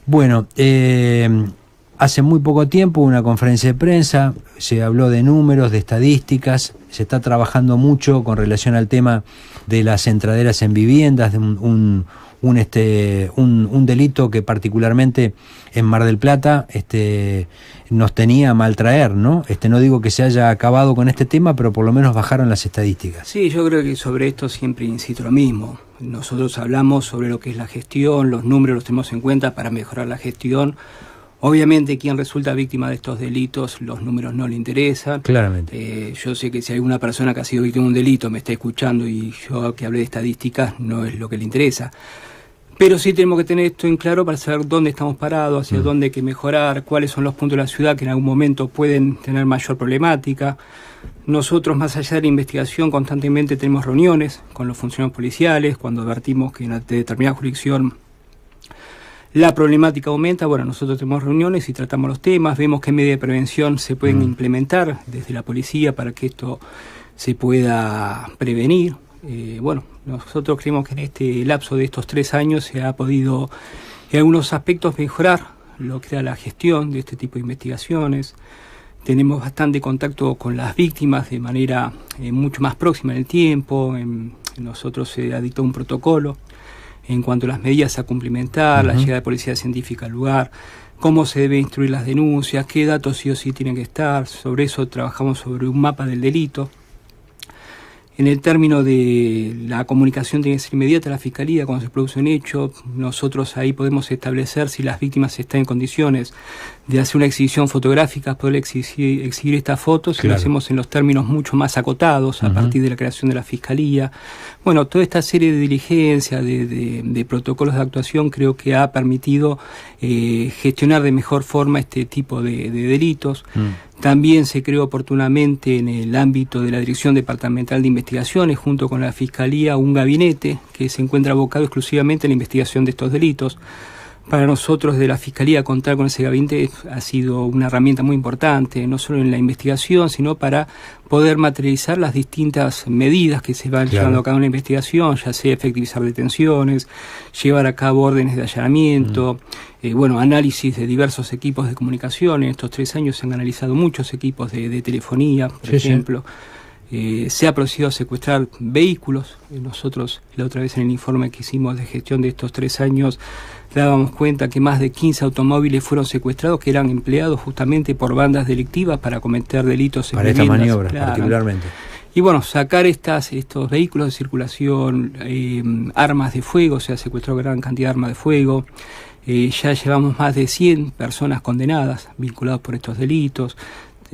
Bueno, hace muy poco tiempo hubo una conferencia de prensa, se habló de números, de estadísticas, se está trabajando mucho con relación al tema de las entraderas en viviendas, de un delito que particularmente en Mar del Plata nos tenía a maltraer, ¿no? No digo que se haya acabado con este tema, pero por lo menos bajaron las estadísticas. Sí, yo creo que sobre esto siempre insisto lo mismo. Nosotros hablamos sobre lo que es la gestión, los números los tenemos en cuenta para mejorar la gestión. Obviamente quien resulta víctima de estos delitos, los números no le interesan. Claramente. Yo sé que si alguna persona que ha sido víctima de un delito me está escuchando y yo que hablé de estadísticas no es lo que le interesa. Pero sí tenemos que tener esto en claro para saber dónde estamos parados, hacia dónde hay que mejorar, cuáles son los puntos de la ciudad que en algún momento pueden tener mayor problemática. Nosotros, más allá de la investigación, constantemente tenemos reuniones con los funcionarios policiales. Cuando advertimos que en una determinada jurisdicción la problemática aumenta, bueno, nosotros tenemos reuniones y tratamos los temas, vemos qué medidas de prevención se pueden implementar desde la policía para que esto se pueda prevenir. Bueno, nosotros creemos que en este lapso de estos 3 años se ha podido en algunos aspectos mejorar lo que era la gestión de este tipo de investigaciones. Tenemos bastante contacto con las víctimas de manera mucho más próxima en el tiempo. Nosotros se ha dictado un protocolo en cuanto a las medidas a cumplimentar, la llegada de policía científica al lugar, cómo se deben instruir las denuncias, qué datos sí o sí tienen que estar. Sobre eso trabajamos sobre un mapa del delito. En el término de la comunicación tiene que ser inmediata a la Fiscalía cuando se produce un hecho. Nosotros ahí podemos establecer si las víctimas están en condiciones de hacer una exhibición fotográfica, poder exhibir estas fotos, y lo hacemos en los términos mucho más acotados a partir de la creación de la Fiscalía. Bueno, toda esta serie de diligencias, de protocolos de actuación creo que ha permitido gestionar de mejor forma este tipo de delitos. También se creó oportunamente en el ámbito de la Dirección Departamental de Investigaciones, junto con la Fiscalía, un gabinete que se encuentra abocado exclusivamente a la investigación de estos delitos. Para nosotros de la Fiscalía contar con ese gabinete ha sido una herramienta muy importante, no solo en la investigación, sino para poder materializar las distintas medidas que se van llevando a cabo en la investigación, ya sea efectivizar detenciones, llevar a cabo órdenes de allanamiento, análisis de diversos equipos de comunicación. En estos 3 años se han analizado muchos equipos de telefonía, por ejemplo. Se ha procedido a secuestrar vehículos. Nosotros la otra vez en el informe que hicimos de gestión de estos 3 años dábamos cuenta que más de 15 automóviles fueron secuestrados que eran empleados justamente por bandas delictivas para cometer delitos en viviendas. Para estas maniobras, particularmente. Y bueno, sacar estos vehículos de circulación, armas de fuego, se ha secuestrado gran cantidad de armas de fuego. Ya llevamos más de 100 personas condenadas vinculadas por estos delitos.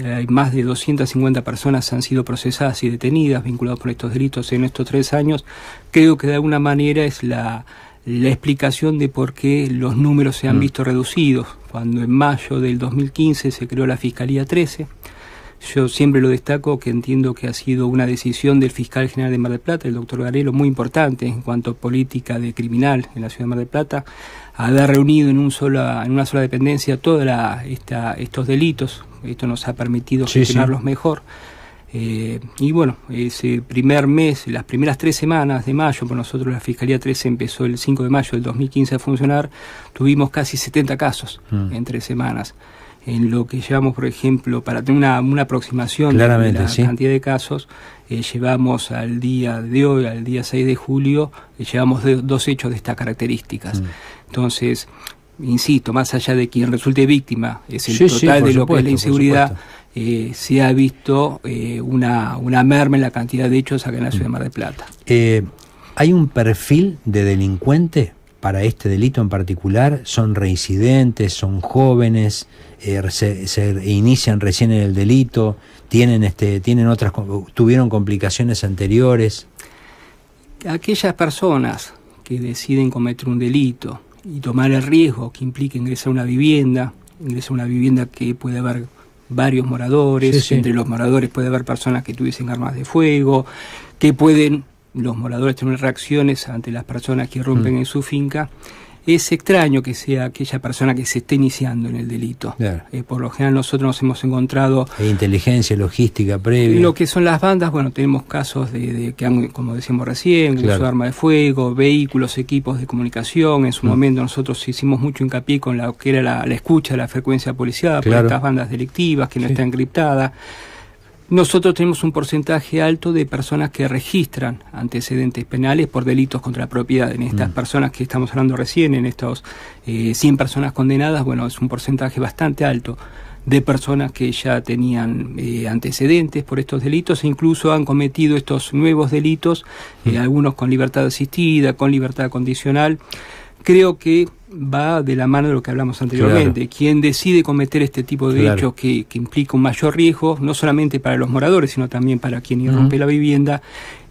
Hay más de 250 personas han sido procesadas y detenidas vinculadas por estos delitos en estos 3 años. Creo que de alguna manera es la explicación de por qué los números se han visto reducidos. Cuando en mayo del 2015 se creó la Fiscalía 13, yo siempre lo destaco, que entiendo que ha sido una decisión del fiscal general de Mar del Plata, el doctor Garelo, muy importante en cuanto a política de criminal en la ciudad de Mar del Plata, haber reunido en una sola dependencia todos estos delitos. Esto nos ha permitido gestionarlos mejor. Y bueno, ese primer mes, las primeras 3 semanas de mayo, por nosotros la Fiscalía 13 empezó el 5 de mayo del 2015 a funcionar, tuvimos casi 70 casos en 3 semanas. En lo que llevamos, por ejemplo, para tener una aproximación de la cantidad de casos, llevamos al día de hoy, al día 6 de julio, llevamos 2 hechos de estas características. Entonces, insisto, más allá de quien resulte víctima, es el total de lo que es la inseguridad, se ha visto una merma en la cantidad de hechos acá en la ciudad de Mar del Plata. ¿Hay un perfil de delincuente para este delito en particular? ¿Son reincidentes, son jóvenes, se inician recién en el delito, tuvieron complicaciones anteriores? Aquellas personas que deciden cometer un delito y tomar el riesgo que implica ingresar a una vivienda que puede haber varios moradores, entre los moradores puede haber personas que tuviesen armas de fuego, que pueden los moradores tener reacciones ante las personas que rompen en su finca. es extraño que sea aquella persona que se esté iniciando en el delito. Claro. Por lo general nosotros nos hemos encontrado... Inteligencia, logística previa. Lo que son las bandas, bueno, tenemos casos de que han, como decíamos recién, uso de arma de fuego, vehículos, equipos de comunicación. En su momento nosotros hicimos mucho hincapié con lo que era la escucha de la frecuencia policial por estas bandas delictivas que no está encriptada. Nosotros tenemos un porcentaje alto de personas que registran antecedentes penales por delitos contra la propiedad. En estas personas que estamos hablando recién, en estos 100 personas condenadas, bueno, es un porcentaje bastante alto de personas que ya tenían antecedentes por estos delitos e incluso han cometido estos nuevos delitos, algunos con libertad asistida, con libertad condicional. Creo que va de la mano de lo que hablamos anteriormente. Quien decide cometer este tipo de hechos que implica un mayor riesgo, no solamente para los moradores, sino también para quien irrumpe la vivienda,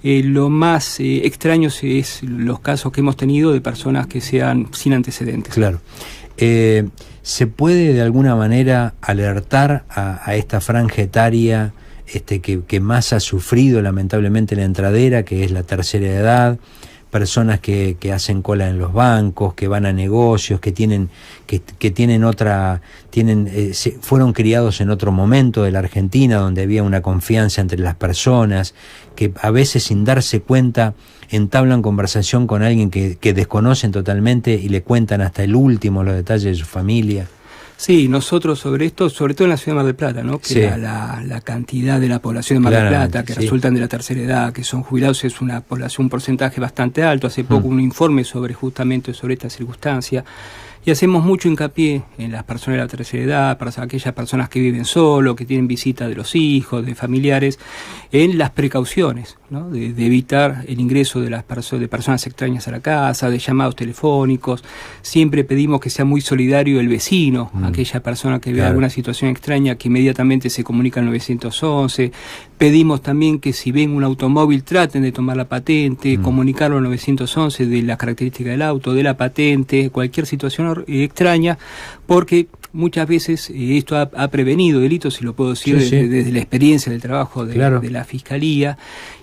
lo más extraño es los casos que hemos tenido de personas que sean sin antecedentes. Claro. ¿Se puede de alguna manera alertar a esta franja etaria que más ha sufrido lamentablemente la entradera, que es la tercera edad? Personas que hacen cola en los bancos, que van a negocios, que fueron criados en otro momento de la Argentina, donde había una confianza entre las personas, que a veces sin darse cuenta entablan conversación con alguien que desconocen totalmente y le cuentan hasta el último los detalles de su familia. Sí, nosotros sobre esto, sobre todo en la ciudad de Mar del Plata, ¿no? Que la cantidad de la población de Mar del Plata que resultan de la tercera edad, que son jubilados, es una población, un porcentaje bastante alto. Hace poco un informe justamente sobre esta circunstancia. Y hacemos mucho hincapié en las personas de la tercera edad, para aquellas personas que viven solo, que tienen visita de los hijos, de familiares, en las precauciones, ¿no? De evitar el ingreso de personas extrañas a la casa, de llamados telefónicos. Siempre pedimos que sea muy solidario el vecino, aquella persona que vea alguna situación extraña, que inmediatamente se comunica al 911. Pedimos también que si ven un automóvil traten de tomar la patente, comunicarlo al 911 de la característica del auto, de la patente, cualquier situación extraña, porque muchas veces esto ha prevenido delitos, si lo puedo decir desde la experiencia del trabajo de la Fiscalía,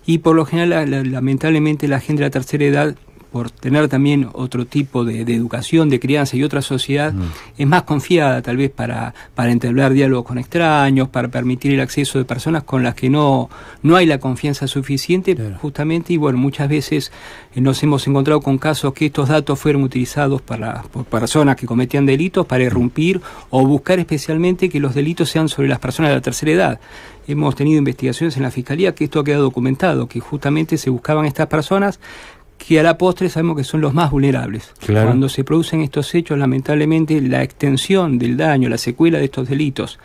y por lo general lamentablemente la gente de la tercera edad, por tener también otro tipo de educación, de crianza y otra sociedad, es más confiada tal vez para entablar diálogos con extraños, para permitir el acceso de personas con las que no hay la confianza suficiente, justamente, y bueno, muchas veces nos hemos encontrado con casos que estos datos fueron utilizados por personas que cometían delitos para irrumpir o buscar especialmente que los delitos sean sobre las personas de la tercera edad. Hemos tenido investigaciones en la Fiscalía que esto ha quedado documentado, que justamente se buscaban estas personas que a la postre sabemos que son los más vulnerables. Cuando se producen estos hechos, lamentablemente, la extensión del daño, la secuela de estos delitos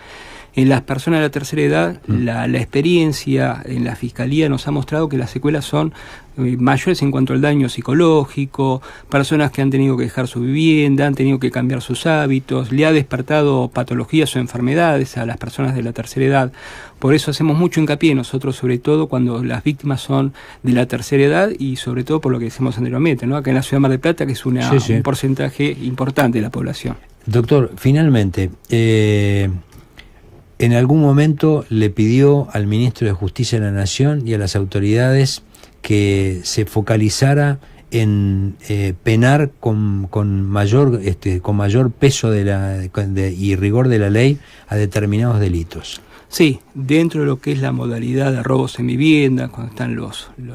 en las personas de la tercera edad, la experiencia en la Fiscalía nos ha mostrado que las secuelas son mayores en cuanto al daño psicológico, personas que han tenido que dejar su vivienda, han tenido que cambiar sus hábitos, le ha despertado patologías o enfermedades a las personas de la tercera edad. Por eso hacemos mucho hincapié nosotros, sobre todo cuando las víctimas son de la tercera edad y sobre todo por lo que decimos anteriormente, ¿no? Acá en la ciudad de Mar del Plata, que es un porcentaje importante de la población. Doctor, finalmente, en algún momento le pidió al ministro de Justicia de la Nación y a las autoridades que se focalizara en penar con mayor peso y rigor de la ley a determinados delitos. Sí, dentro de lo que es la modalidad de robos en vivienda, cuando están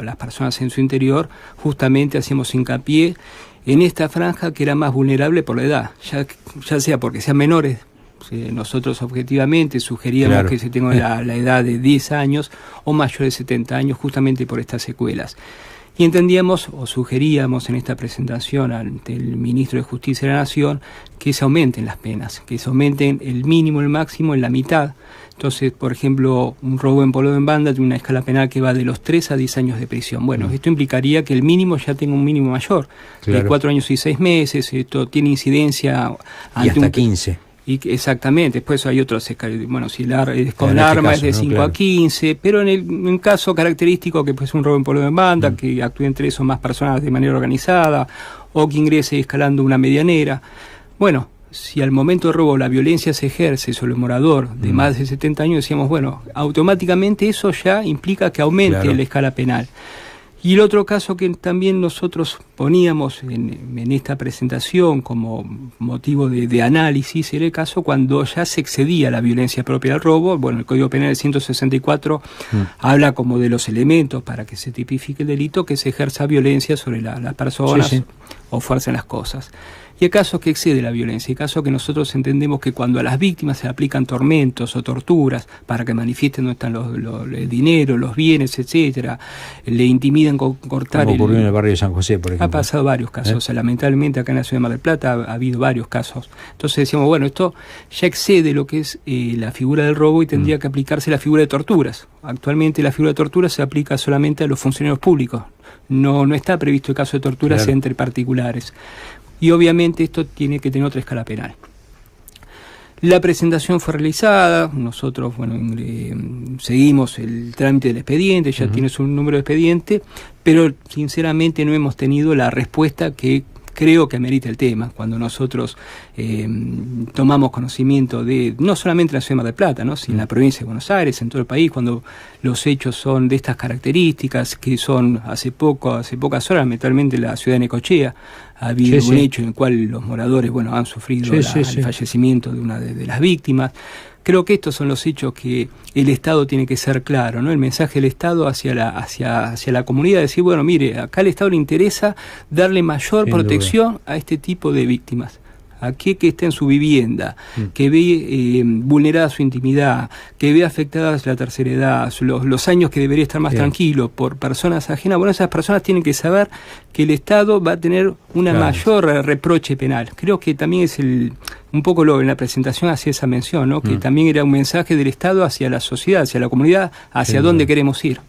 las personas en su interior, justamente hacemos hincapié en esta franja que era más vulnerable por la edad, ya sea porque sean menores. Nosotros objetivamente sugeríamos que se tenga la edad de 10 años o mayor de 70 años, justamente por estas secuelas. Y entendíamos o sugeríamos en esta presentación ante el ministro de Justicia de la Nación que se aumenten las penas, que se aumenten el mínimo y el máximo en la mitad. Entonces, por ejemplo, un robo en polvo en banda tiene una escala penal que va de los 3 a 10 años de prisión. Bueno, esto implicaría que el mínimo ya tenga un mínimo mayor, de 4 años y 6 meses. Esto tiene incidencia ante hasta 15. Exactamente, después hay otros, bueno, si con arma es de 5 a 15, pero en un caso característico que pues un robo en polvo en banda, que actúen 3 o más personas de manera organizada, o que ingrese escalando una medianera. Bueno, si al momento de robo la violencia se ejerce sobre el morador de más de 70 años, decíamos, bueno, automáticamente eso ya implica que aumente la escala penal. Y el otro caso que también nosotros poníamos en esta presentación como motivo de análisis era el caso cuando ya se excedía la violencia propia del robo. Bueno, el Código Penal del 164 habla como de los elementos para que se tipifique el delito, que se ejerza violencia sobre las personas, sí, o fuerza en las cosas. Y hay casos que excede la violencia, hay casos que nosotros entendemos que cuando a las víctimas se aplican tormentos o torturas para que manifiesten dónde están el dinero, los bienes, etcétera, le intimidan con cortar. Como ocurrió en el barrio de San José, por ejemplo. Ha pasado varios casos, o sea, lamentablemente acá en la ciudad de Mar del Plata ha habido varios casos. Entonces decíamos, bueno, esto ya excede lo que es la figura del robo y tendría que aplicarse la figura de torturas. Actualmente la figura de torturas se aplica solamente a los funcionarios públicos. No está previsto el caso de torturas, claro, entre particulares. Y obviamente esto tiene que tener otra escala penal. La presentación fue realizada, nosotros seguimos el trámite del expediente, ya tiene su número de expediente, pero sinceramente no hemos tenido la respuesta que creo que amerita el tema. Cuando nosotros tomamos conocimiento de, no solamente en la ciudad de Mar del Plata, ¿no?, sino en la provincia de Buenos Aires, en todo el país, cuando los hechos son de estas características, que son hace pocas horas, lamentablemente en la ciudad de Necochea, ha habido un hecho en el cual los moradores han sufrido el fallecimiento de una de las víctimas. Creo que estos son los hechos que el Estado tiene que ser claro, ¿no? El mensaje del Estado hacia la comunidad, decir, bueno, mire, acá al Estado le interesa darle mayor protección a este tipo de víctimas. Aquel que esté en su vivienda, que ve vulnerada su intimidad, que ve afectada la tercera edad, los años que debería estar más tranquilo por personas ajenas, bueno, esas personas tienen que saber que el Estado va a tener una mayor reproche penal. Creo que también es un poco en la presentación hacía esa mención, ¿no?, que también era un mensaje del Estado hacia la sociedad, hacia la comunidad, hacia dónde queremos ir.